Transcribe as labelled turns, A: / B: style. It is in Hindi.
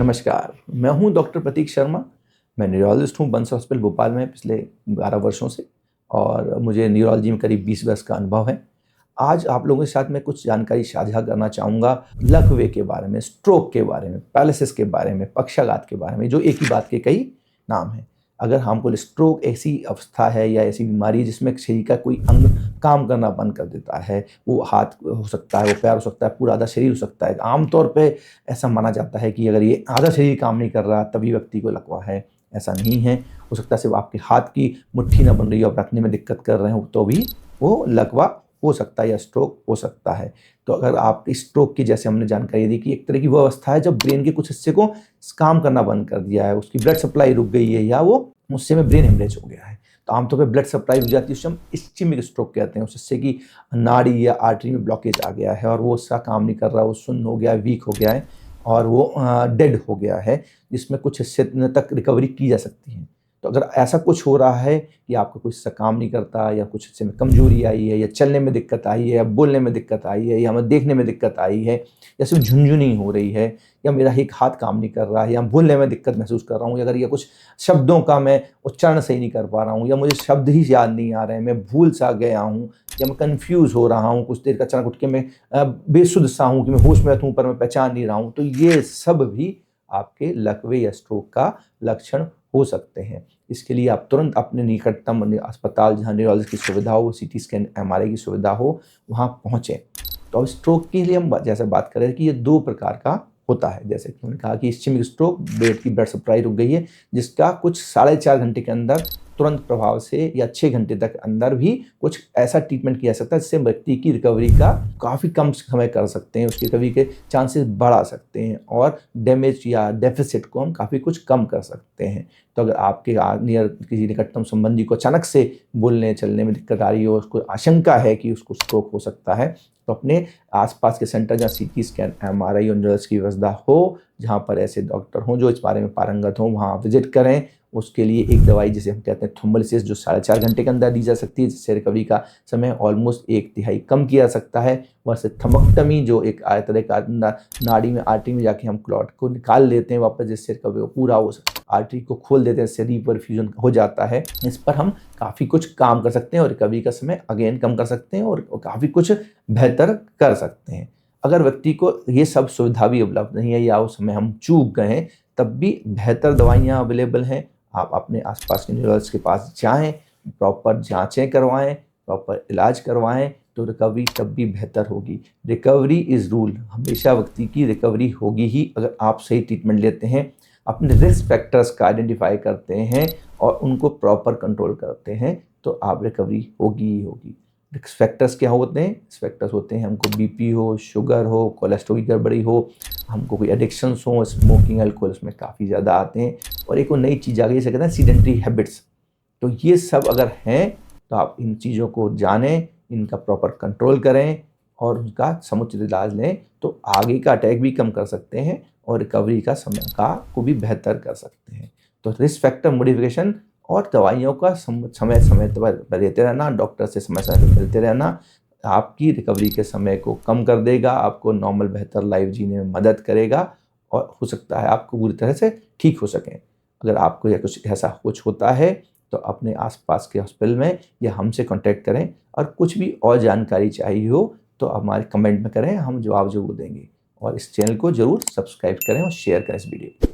A: नमस्कार, मैं हूं डॉक्टर प्रतीक शर्मा। मैं न्यूरोलॉजिस्ट हूं बंस हॉस्पिटल भोपाल में पिछले 12 वर्षों से और मुझे न्यूरोलॉजी में करीब 20 वर्ष का अनुभव है। आज आप लोगों के साथ मैं कुछ जानकारी साझा करना चाहूँगा लकवे के बारे में, स्ट्रोक के बारे में, पैरालिसिस के बारे में, पक्षाघात के बारे में, जो एक ही बात के कई नाम हैं। अगर हमको स्ट्रोक ऐसी अवस्था है या ऐसी बीमारी है जिसमें शरीर का कोई अंग काम करना बंद कर देता है, वो हाथ हो सकता है, वो पैर हो सकता है, पूरा आधा शरीर हो सकता है। आमतौर पे ऐसा माना जाता है कि अगर ये आधा शरीर काम नहीं कर रहा तभी व्यक्ति को लकवा है, ऐसा नहीं है। हो सकता है सिर्फ आपके हाथ की मुट्ठी ना बन रही हो, आप रखने में दिक्कत कर रहे हो तो भी वो लकवा हो सकता है या स्ट्रोक हो सकता है। तो अगर आप स्ट्रोक की जैसे हमने जानकारी दी कि एक तरह की वो अवस्था है जब ब्रेन के कुछ हिस्से को काम करना बंद कर दिया है, उसकी ब्लड सप्लाई रुक गई है या वो उससे में ब्रेन हेमरेज हो गया है। तो आमतौर पे ब्लड सप्लाई रुक जाती है, उसे हम इस्चेमिक स्ट्रोक कहते हैं। उस हिस्से की नाड़ी या आर्टरी में ब्लॉकेज आ गया है और वो उसका काम नहीं कर रहा, वो सुन्न हो गया है, वीक हो गया है और वो डेड हो गया है, जिसमें कुछ हिस्से तक रिकवरी की जा सकती है। तो अगर ऐसा कुछ हो रहा है कि आपका कुछ हिस्सा काम नहीं करता या कुछ हिस्से में कमजोरी आई है या चलने में दिक्कत आई है या बोलने में दिक्कत आई है या हमें देखने में दिक्कत आई है या सिर्फ झुनझुनी हो रही है या मेरा एक हाथ काम नहीं कर रहा है या बोलने में दिक्कत महसूस कर रहा हूँ या अगर ये कुछ शब्दों का मैं उच्चारण सही नहीं कर पा रहा हूँ या मुझे शब्द ही याद नहीं आ रहे हैं, मैं भूल सा गया हूँ या मैं कन्फ्यूज़ हो रहा हूँ, कुछ देर का अचानक उठ के मैं बेसुध सा हूँ कि मैं होश में हूँ पर मैं पहचान नहीं रहा हूँ, तो ये सब भी आपके लकवे या स्ट्रोक का लक्षण हो सकते हैं। इसके लिए आप तुरंत अपने निकटतम अस्पताल जहाँ न्यूरोलॉजी की सुविधा हो, सीटी स्कैन, एमआरआई की सुविधा हो, वहाँ पहुँचें। तो अब स्ट्रोक के लिए हम जैसे बात करें कि ये 2 प्रकार का होता है। जैसे कि उन्होंने कहा कि इस्चेमिक स्ट्रोक, ब्रेन की ब्लड सप्लाई रुक गई है, जिसका कुछ 4.5 घंटे के अंदर तुरंत प्रभाव से या 6 घंटे तक अंदर भी कुछ ऐसा ट्रीटमेंट किया जा सकता है जिससे व्यक्ति की रिकवरी का काफ़ी कम समय कर सकते हैं, उसकी रिकवरी के चांसेस बढ़ा सकते हैं और डैमेज या डेफिसिट को हम काफ़ी कुछ कम कर सकते हैं। तो अगर आपके नियर किसी निकटतम संबंधी को अचानक से बोलने चलने में दिक्कत आ रही हो, उसको आशंका है कि उसको स्ट्रोक हो सकता है, तो अपने आसपास के सेंटर जहाँ सीटी स्कैन, एमआरआई और न्यूरोलॉजी की व्यवस्था हो, जहाँ पर ऐसे डॉक्टर हों जो इस बारे में पारंगत हों, वहाँ विजिट करें। उसके लिए एक दवाई जिसे हम कहते हैं थ्रोम्बोलिसिस, जो 4.5 घंटे के अंदर दी जा सकती है, जिससे रिकवरी का समय ऑलमोस्ट 1/3 कम किया जा सकता है। वैसे थैलेमेक्टोमी जो एक तरह का नाड़ी में, आर्टरी में जाके हम क्लॉट को निकाल लेते हैं वापस, जिससे रिकवरी पूरा हो सकता है, आर्टरी को खोल देते हैं, इससे रीपरफ्यूजन हो जाता है। इस पर हम काफ़ी कुछ काम कर सकते हैं और रिकवरी का समय अगेन कम कर सकते हैं और काफ़ी कुछ बेहतर कर सकते हैं। अगर व्यक्ति को ये सब सुविधा भी उपलब्ध नहीं है या उस समय हम चूक गए हैं, तब भी बेहतर दवाइयाँ अवेलेबल हैं। आप अपने आसपास के न्यूरोलॉजिस्ट के पास जाएँ, प्रॉपर जाँचें करवाएँ, प्रॉपर इलाज करवाएँ, तो रिकवरी तब भी बेहतर होगी। रिकवरी इज़ रूल, हमेशा व्यक्ति की रिकवरी होगी ही अगर आप सही ट्रीटमेंट लेते हैं, अपने रिस्क फैक्टर्स का आइडेंटिफाई करते हैं और उनको प्रॉपर कंट्रोल करते हैं, तो आप रिकवरी होगी ही होगी। रिस्क फैक्टर्स क्या होते हैं? रिस्क फैक्टर्स होते हैं हमको बीपी हो, शुगर हो, कोलेस्ट्रॉल की गड़बड़ी हो, हमको कोई एडिक्शंस हो, स्मोकिंग, अल्कोहल इसमें काफ़ी ज़्यादा आते हैं और एक वो नई चीज़ आ गई जिसे कहते हैं सीडेंटरी हैबिट्स। तो ये सब अगर हैं तो आप इन चीज़ों को जानें, इनका प्रॉपर कंट्रोल करें और उनका समुचित इलाज लें, तो आगे का अटैक भी कम कर सकते हैं और रिकवरी का समय को भी बेहतर कर सकते हैं। तो रिस्क फैक्टर मॉडिफिकेशन और दवाइयों का समय समय पर लेते रहना, डॉक्टर से समय समय पर मिलते रहना, आपकी रिकवरी के समय को कम कर देगा, आपको नॉर्मल बेहतर लाइफ जीने में मदद करेगा और हो सकता है आपको पूरी तरह से ठीक हो सकें। अगर आपको या कुछ ऐसा कुछ होता है तो अपने आसपास के हॉस्पिटल में या हमसे कांटेक्ट करें और कुछ भी और जानकारी चाहिए हो तो हमारे कमेंट में करें, हम जवाब ज़रूर देंगे। और इस चैनल को ज़रूर सब्सक्राइब करें और शेयर करें इस वीडियो को।